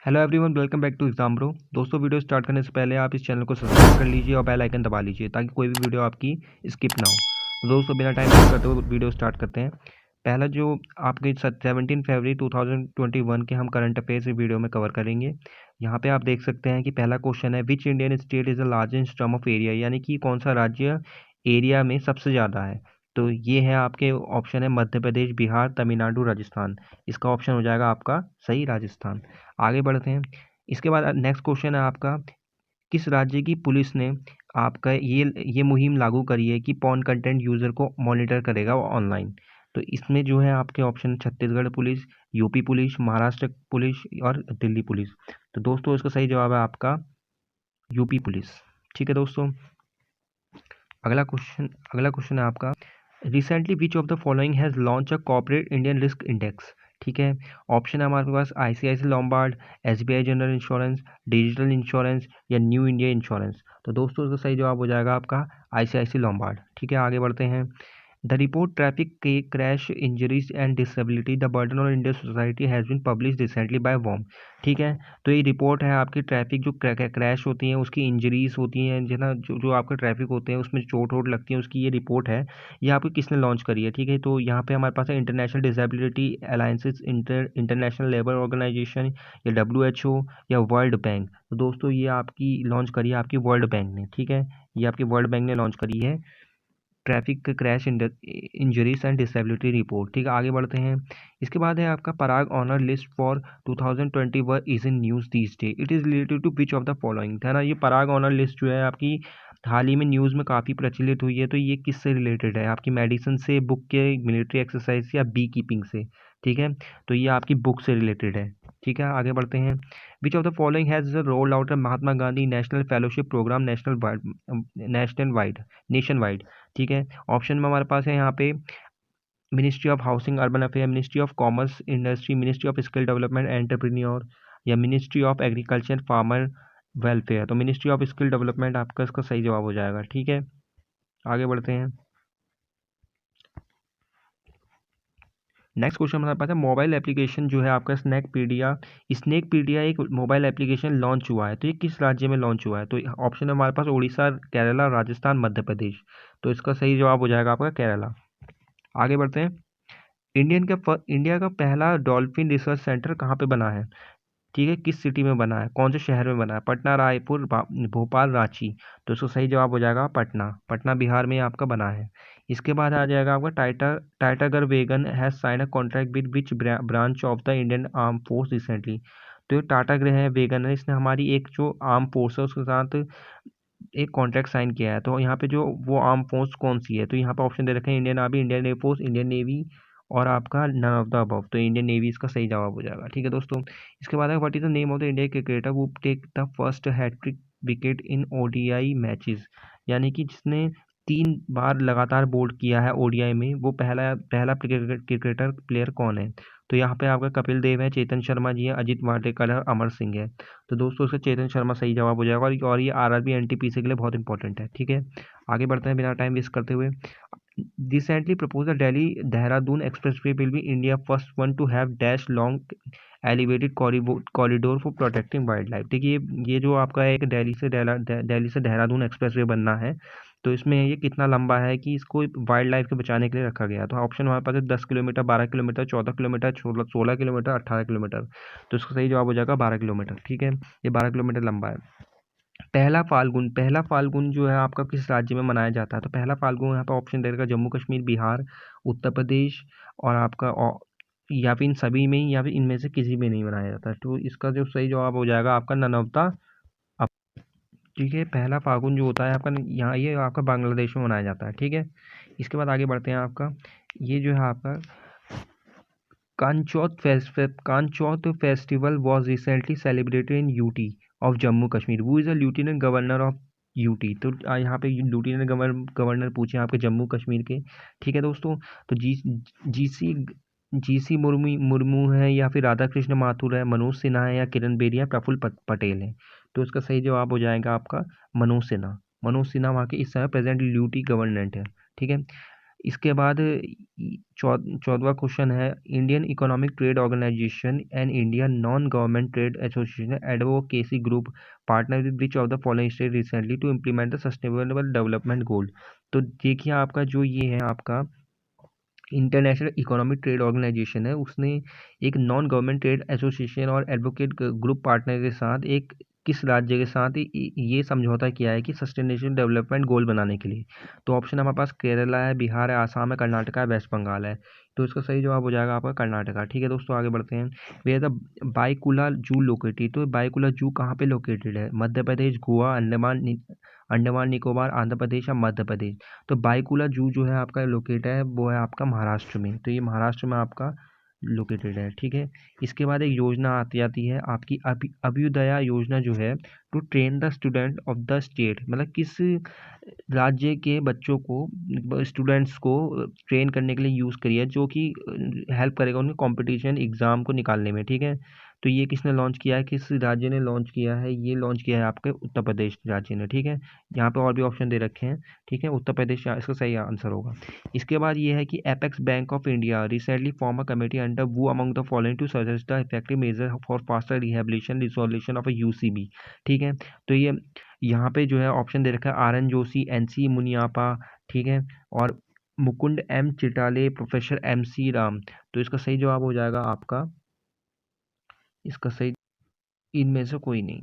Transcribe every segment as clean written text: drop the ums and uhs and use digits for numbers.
Hello everyone, welcome back to Exam Bro. दोस्तों, video start करने से पहले आप इस चैनल को सब्सक्राइब कर लीजिए और बेल आइकन दबा लीजिए ताकि कोई भी वीडियो आपकी स्किप ना हो। तो दोस्तों, बिना टाइम वेस्ट करते हुए वीडियो स्टार्ट करते हैं। पहला जो आपके 17 फरवरी 2021 के हम करंट अफेयर्स वीडियो में कवर करेंगे। यहाँ पे आप देख सकते हैं कि पहला क्वेश्चन है, which Indian state is the largest term of area, यानी कि कौन सा राज्य एरिया में सबसे ज़्यादा है। तो ये है आपके ऑप्शन है मध्य प्रदेश, बिहार, तमिलनाडु, राजस्थान। इसका ऑप्शन हो जाएगा आपका सही राजस्थान। आगे बढ़ते हैं। इसके बाद नेक्स्ट क्वेश्चन है आपका, किस राज्य की पुलिस ने आपका ये मुहिम लागू करी है कि पॉर्न कंटेंट यूज़र को मॉनिटर करेगा ऑनलाइन। तो इसमें जो है आपके option Chhattisgarh police, UP police, Maharashtra police और दिल्ली पुलिस। तो दोस्तों, इसका सही जवाब है आपका यूपी पुलिस। ठीक है दोस्तों। अगला क्वेश्चन है आपका, recently which of the following has launch a corporate Indian risk index. ठीक है, ऑप्शन है हमारे पास ICICI Lombard, SBI general insurance, digital insurance या न्यू इंडिया इंश्योरेंस। तो दोस्तों, इसका सही जवाब हो जाएगा आपका आईसीआईसी लॉम्बार्ड। ठीक है, आगे बढ़ते हैं। द रिपोर्ट ट्रैफिक के crash injuries and disability the burden on Indian society has been publish recently by वॉम। ठीक है, तो ये रिपोर्ट है आपकी ट्रैफिक जो क्रैश होती हैं उसकी इंजरीज होती हैं, जो ना जो आपके ट्रैफिक होते हैं उसमें चोट वोट लगती है, उसकी ये रिपोर्ट है। ये आपकी किसने लॉन्च करी है। ठीक है, तो यहाँ पे हमारे पास है International Disability Alliances, International Labour Organization या डब्ल्यूएचओ या वर्ल्ड बैंक। तो दोस्तों, ये आपकी लॉन्च करी है आपकी वर्ल्ड बैंक ने। ठीक है, ये आपकी वर्ल्ड बैंक ने लॉन्च करी है traffic crash injuries and disability report. ठीक है, आगे बढ़ते हैं। इसके बाद है आपका Parag honour list for 2021 is in news these day, it is related to which of the following. है ना, ये पराग ऑनर लिस्ट जो है आपकी हाल ही में न्यूज़ में काफ़ी प्रचलित हुई है। तो ये किससे रिलेटेड है, आपकी मेडिसिन से, बुक के, मिलिट्री एक्सरसाइज या बी कीपिंग से। ठीक है, तो ये आपकी बुक से रिलेटेड है। ठीक है, आगे बढ़ते हैं। Which of the following has rolled out a Mahatma Gandhi national fellowship programme nationwide. ठीक है, ऑप्शन में हमारे पास है यहाँ पे ministry of housing urban affair, ministry of commerce industry, ministry of skill development entrepreneur या ministry of agriculture farmer welfare. तो मिनिस्ट्री ऑफ स्किल डेवलपमेंट आपका इसका सही जवाब हो जाएगा। ठीक है, आगे बढ़ते हैं। नेक्स्ट क्वेश्चन हमारे पास है, मोबाइल एप्लीकेशन जो है आपका स्नैकपीडिया एक मोबाइल एप्लीकेशन लॉन्च हुआ है, तो ये किस राज्य में लॉन्च हुआ है। तो ऑप्शन है हमारे पास उड़ीसा, केरला, राजस्थान, मध्य प्रदेश। तो इसका सही जवाब हो जाएगा आपका केरला। आगे बढ़ते हैं। इंडिया का पहला डॉल्फिन रिसर्च सेंटर कहाँ पे बना है। ठीक है, किस सिटी में बना है, कौन से शहर में बना है, पटना, रायपुर, भोपाल, रांची। तो इसका सही जवाब हो जाएगा पटना। पटना बिहार में आपका बना है। इसके बाद आ जाएगा आपका Titagarh wagon has sign a contract with which branch of the Indian arm force recently. तो ये टाटा ग्रे है, वेगन है, इसने हमारी एक जो आर्म फोर्स है उसके साथ एक कॉन्ट्रैक्ट साइन किया है। तो यहाँ पे जो वो आर्म फोर्स कौन सी है, तो यहाँ पे ऑप्शन दे रखे हैं Indian army, Indian air force, Indian navy और आपका नन ऑफ द अबव। तो इंडियन नेवी इसका सही जवाब हो जाएगा। ठीक है दोस्तों। इसके बाद है, what is the name of the India cricketer who take the first hattrick wicket in ODI matches, यानी कि जिसने 3 बार लगातार बोल्ड किया है ओडीआई में, वो पहला पहला क्रिकेटर प्लेयर कौन है। तो यहाँ पे आपका कपिल देव है, चेतन शर्मा जी है, अजित वाडेकर है, अमर सिंह है। तो दोस्तों, इसका चेतन शर्मा सही जवाब हो जाएगा और ये आरआरबी एनटीपीसी के लिए बहुत इंपॉर्टेंट है। ठीक है, आगे बढ़ते हैं बिना टाइम वेस्ट करते हुए। Recently propose the Delhi Dehradun expressway will be India first one two have dash long elevated corridor for protecting wild life. देखिए, ये जो आपका एक दिल्ली से देहरादून एक्सप्रेसवे बनना है, तो इसमें ये कितना लंबा है कि इसको वाइल्ड लाइफ को बचाने के लिए रखा गया। तो ऑप्शन हमारे पास है 10 kilometre, 12 kilometre, 14 kilometre, 16 kilometre, 18 kilometre. तो इसका सही जवाब हो जाएगा 12 किलोमीटर। ठीक है, ये 12 किलोमीटर लंबा है। पहला फाल्गुन जो है आपका किस राज्य में मनाया जाता है। तो पहला फाल्गुन यहाँ पर ऑप्शन दे रखा है जम्मू कश्मीर, बिहार, उत्तर प्रदेश और आपका या फिर इन सभी में ही या फिर इनमें से किसी में नहीं मनाया जाता है। तो इसका जो सही जवाब हो जाएगा आपका ननौता। ठीक है, पहला फाल्गुन जो होता है आपका यहाँ, ये आपका बांग्लादेश में मनाया जाता है। ठीक है, इसके बाद आगे बढ़ते हैं। आपका ये जो है आपका Kanchoth festival was recently celebrated in UT of Jammu Kashmir, वो is a lieutenant governor of UT. तो यहाँ पे लेफ्टिनेंट गवर्नर पूछे आपके जम्मू कश्मीर के। ठीक है दोस्तों, तो जीसी जीसी मुर्मू है या फिर राधा कृष्ण माथुर है, मनोज सिन्हा है या किरण बेदी है, प्रफुल्ल पटेल है। तो इसका सही जवाब हो जाएगा आपका मनोज सिन्हा। मनोज सिन्हा वहाँ के इस समय प्रेजेंट ड्यूटी गवर्नमेंट है। ठीक है, इसके बाद 14वां क्वेश्चन है, Indian economic trade organization and India non government trade association advocacy group partner with which of the following state recently to implement the sustainable development goal. तो देखिए आपका जो ये है आपका इंटरनेशनल इकोनॉमिक ट्रेड ऑर्गेनाइजेशन है, उसने एक नॉन गवर्नमेंट ट्रेड एसोसिएशन और एडवोकेट ग्रुप पार्टनर के साथ एक किस राज्य के साथ ये समझौता किया है कि सस्टेनेबल डेवलपमेंट गोल बनाने के लिए। तो ऑप्शन हमारे पास केरला है, बिहार है, आसाम है, कर्नाटका है, वेस्ट बंगाल है। तो इसका सही जवाब हो जाएगा आपका कर्नाटका। ठीक है दोस्तों, आगे बढ़ते हैं। वे द बाइकुला जू लोकेटेड, तो बाइकुला जू कहाँ पे लोकेटेड है? मध्य प्रदेश, गोवा, अंडमान निकोबार, आंध्र प्रदेश या मध्य प्रदेश। तो बाइकुला जू जो है आपका लोकेटेड है वो है आपका महाराष्ट्र में। तो ये महाराष्ट्र में आपका लोकेटेड है। ठीक है, इसके बाद एक योजना आती है आपकी अभ्युदया योजना जो है, to train the student of the state, मतलब किस राज्य के बच्चों को, स्टूडेंट्स को ट्रेन करने के लिए यूज़ करी है, जो कि हेल्प करेगा उनके कंपटीशन एग्ज़ाम को निकालने में। ठीक है, तो ये किसने लॉन्च किया है, किस राज्य ने लॉन्च किया है? ये लॉन्च किया है आपके उत्तर प्रदेश राज्य ने। ठीक है, यहाँ पे और भी ऑप्शन दे रखे हैं। ठीक है, उत्तर प्रदेश इसका सही आंसर होगा। इसके बाद ये है कि apex bank of India recently form a committee under who among the following to suggest the effective measure for faster rehabilitation resolution of a UCB. ठीक है, तो ये यहाँ पे जो है ऑप्शन दे रखा है R N Joshi, N C Muniyappa, ठीक है, और Mukund M Chitale, professor M C Ram. तो इसका सही जवाब हो जाएगा आपका, इसका सही इनमें से कोई नहीं।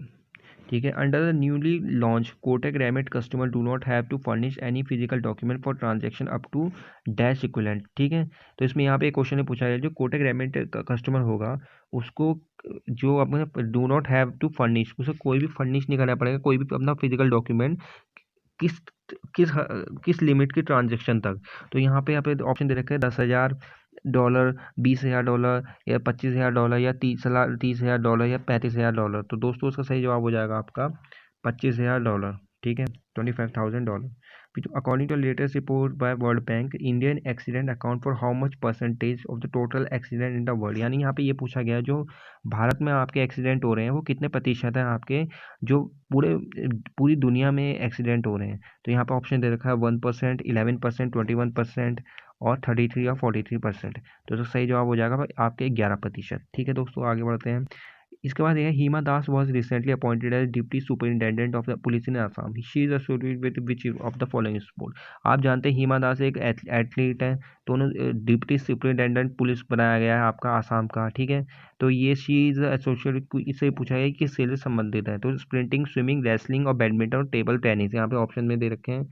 ठीक है, under the newly launch Kotak remit customer do not have to furnish any physical document for transaction up to dash equivalent. ठीक है, तो इसमें यहाँ पे एक क्वेश्चन पूछा गया, जो कोटक रेमिट कस्टमर होगा उसको जो अपने do not have to furnish, उसे कोई भी फर्निश नहीं करना पड़ेगा, कोई भी अपना फिजिकल डॉक्यूमेंट किस किस किस लिमिट की ट्रांजेक्शन तक। तो यहाँ पे ऑप्शन दे रखे हैं $10,000, $20,000 या $25,000 या $30,000 या $35,000। तो दोस्तों उसका सही जवाब हो जाएगा आपका $25,000। ठीक है, $25,000। According to latest report by world bank, Indian accident account for how much percentage of the total accident in the world. यानी यहाँ पे ये पूछा गया है, जो भारत में आपके एक्सीडेंट हो रहे हैं वो कितने प्रतिशत हैं आपके, जो पूरी दुनिया में एक्सीडेंट हो रहे हैं। तो यहाँ पे ऑप्शन दे रखा है 1%, 11%, 21% और 33 और 43%। तो सही जवाब हो जाएगा आपके 11%। ठीक है दोस्तों, आगे बढ़ते हैं। इसके बाद है Hima Das was recently appointed as deputy superintendent of the police in Assam. She is associated with which of the following sport. आप जानते हैं हिमा दास एक एथलीट है, तो उन्हें डिप्टी सुपरिटेंडेंट पुलिस बनाया गया है आपका आसाम का। ठीक है, तो ये शी इज एसोसिएटेड, इससे पूछा गया कि किस खेल से संबंधित है। तो स्प्रिंटिंग, स्विमिंग, रेसलिंग और बैडमिंटन और टेबल टेनिस यहाँ पे ऑप्शन में दे रखे हैं।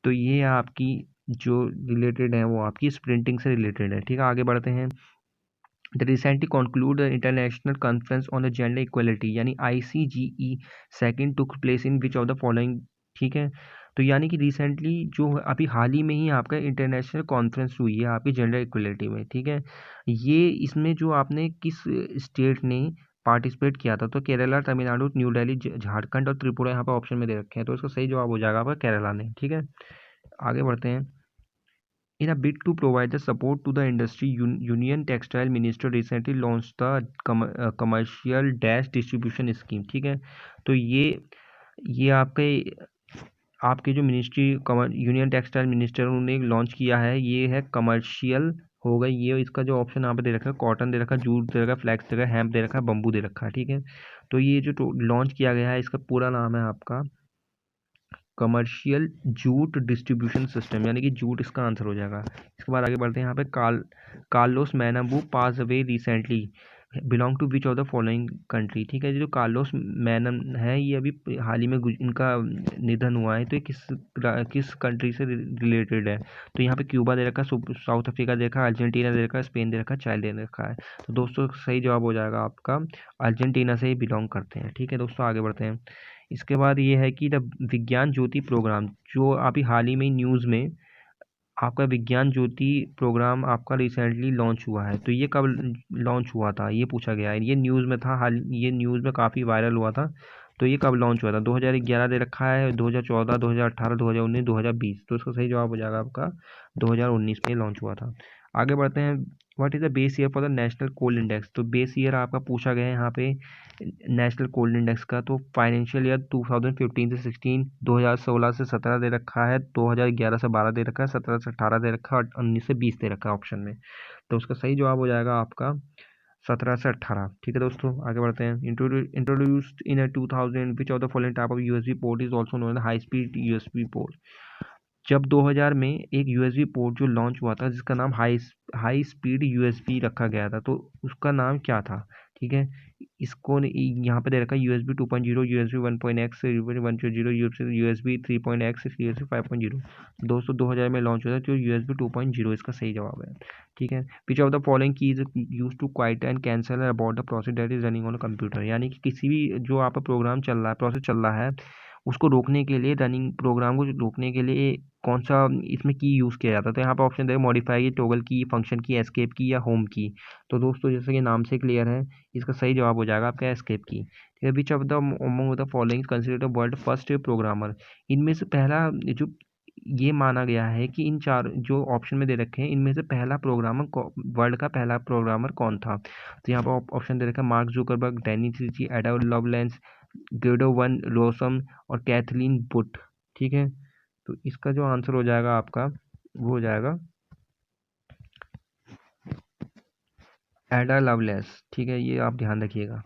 तो ये आपकी जो रिलेटेड है वो आपकी स्प्रिंटिंग से रिलेटेड है। ठीक है, आगे बढ़ते हैं। The recently concluded International Conference on the Gender Equality यानी ICGE second took place in which of the following। ठीक है, तो यानी कि रिसेंटली जो अभी हाल ही में ही आपका इंटरनेशनल कॉन्फ्रेंस हुई है आपकी जेंडर इक्वलिटी में। ठीक है, ये इसमें जो आपने किस स्टेट ने पार्टिसिपेट किया था? तो केरला, तमिलनाडु, न्यू दिल्ली, झारखंड और त्रिपुरा यहाँ पर ऑप्शन में दे रखे हैं। तो इसका सही जवाब हो जाएगा आपका केरला ने। ठीक है, आगे बढ़ते हैं। In a bid to provide the support to the industry, Union Textile Minister recently launched the commercial dash distribution scheme। ठीक है, तो ये आपके आपके जो मिनिस्ट्री यूनियन टेक्सटाइल मिनिस्टर उन्होंने लॉन्च किया है, ये है कमर्शियल होगा। ये इसका जो ऑप्शन यहाँ पे दे रखा है, कॉटन दे रखा है, जूट दे रखा है, फ्लैक्स दे रखा है, हेम्प दे रखा है, बम्बू दे रखा है। ठीक है, तो ये जो लॉन्च किया गया है इसका पूरा नाम है आपका कमर्शियल जूट डिस्ट्रीब्यूशन सिस्टम, यानी कि जूट इसका आंसर हो जाएगा। इसके बाद आगे बढ़ते हैं। यहाँ पे Carlos Menem pass away recently, belong to which of the following country. ठीक है, जो कार्लोस मैनम है ये अभी हाल ही में इनका निधन हुआ है। तो ये किस कंट्री से रिलेटेड है? तो यहाँ पे क्यूबा दे रखा है, साउथ अफ्रीका दे रखा है, अर्जेंटीना दे रखा है, स्पेन दे रखा है, चाइल्ड दे रखा है। तो दोस्तों सही जवाब हो जाएगा आपका अर्जेंटीना से ही बिलोंग करते हैं। ठीक है दोस्तों, आगे बढ़ते हैं। इसके बाद ये है कि द विज्ञान ज्योति प्रोग्राम, जो अभी हाल ही में न्यूज़ में आपका विज्ञान ज्योति प्रोग्राम आपका रिसेंटली लॉन्च हुआ है। तो ये कब लॉन्च हुआ था ये पूछा गया है, ये न्यूज़ में था, ये न्यूज़ में काफ़ी वायरल हुआ था। तो ये कब लॉन्च हुआ था? 2011 दे रखा है, 2014, 2018, 2019, 2020। तो इसका सही जवाब हो जाएगा आपका 2019 में लॉन्च हुआ था। आगे बढ़ते हैं। What is the base year for the national cold index. तो बेस ईयर आपका पूछा गया है यहाँ पे नेशनल कोल्ड इंडेक्स का। तो फाइनेंशियल ईयर 2015 से 16, 2016 से 17 दे रखा है, 2011 से 12 दे रखा है, 17 से 18 दे रखा है और 19 से 20 दे रखा है ऑप्शन में। तो उसका सही जवाब हो जाएगा आपका 17 से 18। ठीक है दोस्तों, आगे बढ़ते हैं। Introduced in 2000 which of the following type of USB port is also known as high speed USB port. जब 2000 में एक यूएसबी पोर्ट जो लॉन्च हुआ था जिसका नाम हाई स्पीड यूएसबी रखा गया था, तो उसका नाम क्या था। ठीक है, इसको यहाँ पे दे रखा है USB 2.0, USB 1.x, USB 1.0, USB 3.x, USB 5.0। दोस्तों 2000 में लॉन्च हुआ था जो यूएसबी 2.0 इसका सही जवाब है। ठीक है, which of the following key is use to quit and cancel about the process that is running on computer. यानी कि किसी भी जो आपका प्रोग्राम चल रहा है, प्रोसेस चल रहा है, उसको रोकने के लिए, रनिंग प्रोग्राम को रोकने के लिए कौन सा इसमें की यूज़ किया जाता है। तो यहाँ पर ऑप्शन देखो, मॉडिफाई, टॉगल की, फंक्शन की, एस्केप की या होम की। तो दोस्तों जैसे कि नाम से क्लियर है, इसका सही जवाब हो जाएगा आपका एस्केप की। ठीक है, which of the among the following considered the world first programmer. इनमें से पहला जो ये माना गया है कि इन चार जो ऑप्शन में दे रखे हैं इनमें से पहला प्रोग्रामर वर्ल्ड का पहला प्रोग्रामर कौन था। तो यहाँ पर ऑप्शन दे रखा है मार्क जुकरबर्ग, डेनिस रिची, एडा लवलेंस, गेडो वन रोसम और कैथलीन बुट। ठीक है, तो इसका जो आंसर हो जाएगा आपका वो हो जाएगा एडा लवलेस। ठीक है, ये आप ध्यान रखिएगा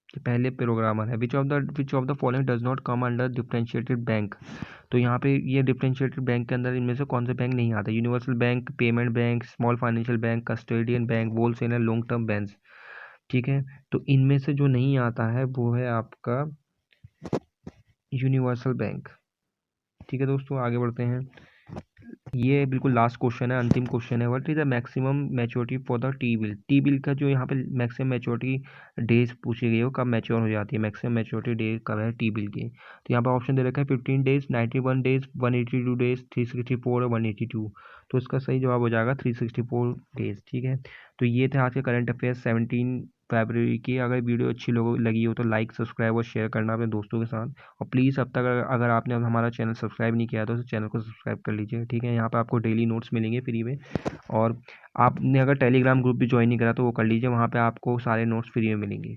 कि पहले प्रोग्रामर है। Which of the following does not come under differentiated bank. तो यहाँ पे ये डिफरेंशिएटेड बैंक के अंदर इनमें से कौन से बैंक नहीं आता। Universal bank, payment bank, small financial bank, custodian bank, wholesaler, long term bank. ठीक है, तो इनमें से जो नहीं आता है वो है आपका यूनिवर्सल बैंक। ठीक है दोस्तों, आगे बढ़ते हैं। ये बिल्कुल लास्ट क्वेश्चन है, अंतिम क्वेश्चन है। What is the maximum maturity for the T bill. T bill का जो यहाँ पे मैक्सिमम मैच्योरिटी डेज पूछी गई है वो कब मैच्योर हो जाती है, मैक्सिमम मैच्योरिटी डेज कब है टी बिल की। तो यहाँ पे ऑप्शन दे रखा है 15 डेज, 91 डेज, 182 डेज, 364 और 182। तो इसका सही जवाब हो जाएगा 364 डेज। ठीक है, तो ये थे आज के करंट अफेयर्स 17 फरवरी की। अगर वीडियो अच्छी लोगों लगी हो तो लाइक, सब्सक्राइब और शेयर करना अपने दोस्तों के साथ। और प्लीज़ अब तक अगर आपने हमारा चैनल सब्सक्राइब नहीं किया तो चैनल को सब्सक्राइब कर लीजिए। ठीक है, यहाँ पे आपको डेली नोट्स मिलेंगे फ्री में। और आपने अगर टेलीग्राम ग्रुप भी ज्वाइन नहीं करा तो वो कर लीजिए, वहाँ पे आपको सारे नोट्स फ्री में मिलेंगे।